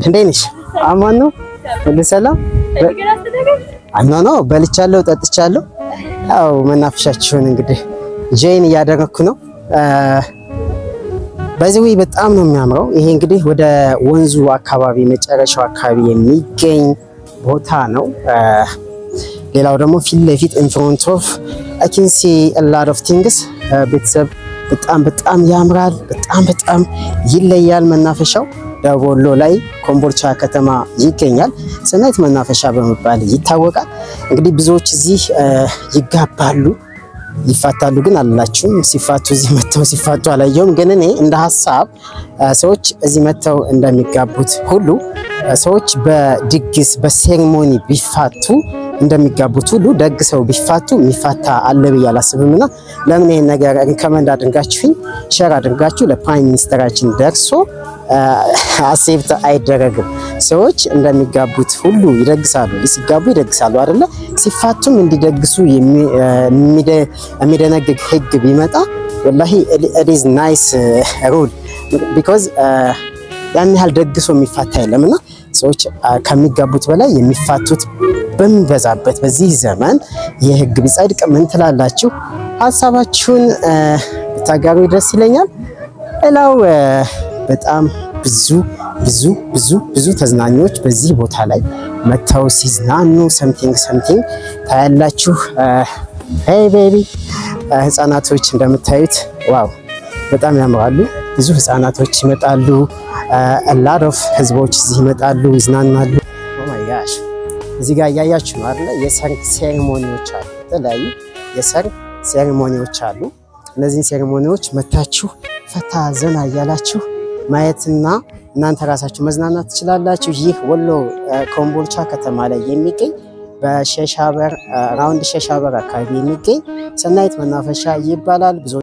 እንዴት ነሽ? አማን ነው ሁሉ ሰላም? ነው በልቻለሁ ጠጥቻለሁ። ያው መናፈሻችሁን እንግዲህ ጄን እያደረኩ ነው። በዚህ በጣም ነው የሚያምረው። ይሄ እንግዲህ ወደ ወንዙ አካባቢ መጨረሻው አካባቢ የሚገኝ ቦታ ነው። ሌላው ደግሞ ፊት ለፊት in front of I can see a lot of things። ቤተሰብ በጣም ያምራል። በጣም ይለያል። መናፈሻው ደቡብ ወሎ ላይ ኮምቦልቻ ከተማ ይገኛል። ሰናይት መናፈሻ በመባል ይታወቃል። እንግዲህ ብዙዎች እዚህ ይጋባሉ፣ ይፋታሉ ግን አላችሁም። ሲፋቱ እዚህ መተው ሲፋቱ አላየሁም። ግን እኔ እንደ ሐሳብ ሰዎች እዚህ መተው እንደሚጋቡት ሁሉ ሰዎች በድግስ በሴሬሞኒ ቢፋቱ እንደሚጋቡት ሁሉ ደግ ሰው ቢፋቱ የሚፋታ አለ ብዬ አላስብምና ለምን ይሄን ነገር ሪከመንድ አድርጋችሁኝ ሼር አድርጋችሁ ለፕራይም ሚኒስተራችን ደርሶ አሴፕት አይደረግም። ሰዎች እንደሚጋቡት ሁሉ ይደግሳሉ፣ ሲጋቡ ይደግሳሉ አይደለ? ሲፋቱም እንዲደግሱ የሚደነግግ ህግ ቢመጣ ወላሂ it is nice rule because ያን ያህል ደግሶ የሚፋታ የለምና ሰዎች ከሚጋቡት በላይ የሚፋቱት በሚበዛበት በዚህ ዘመን የህግ ቢጸድቅ ምን ትላላችሁ? ሐሳባችሁን ብታጋሩ ደስ ይለኛል። ሌላው በጣም ብዙ ተዝናኞች በዚህ ቦታ ላይ መተው ሲዝናኑ something ታያላችሁ። hey baby ህፃናቶች እንደምታዩት ዋው በጣም ያምራሉ። ብዙ ህፃናቶች ይመጣሉ። a lot of ህዝቦች እዚህ ይመጣሉ፣ ይዝናናሉ። oh my gosh እዚህ ጋር እያያችሁ ነው አይደል? የሰርግ ሴሬሞኒዎች አሉ፣ የተለያዩ የሰርግ ሴሬሞኒዎች አሉ። እነዚህን ሴሬሞኒዎች መታችሁ ፈታ ዘና እያላችሁ ማየትና እናንተ ራሳችሁ መዝናናት ትችላላችሁ። ይህ ወሎ ኮምቦልቻ ከተማ ላይ የሚገኝ በሸሻበር ራውንድ ሸሻበር አካባቢ የሚገኝ ሰናይት መናፈሻ ይባላል። ብዙ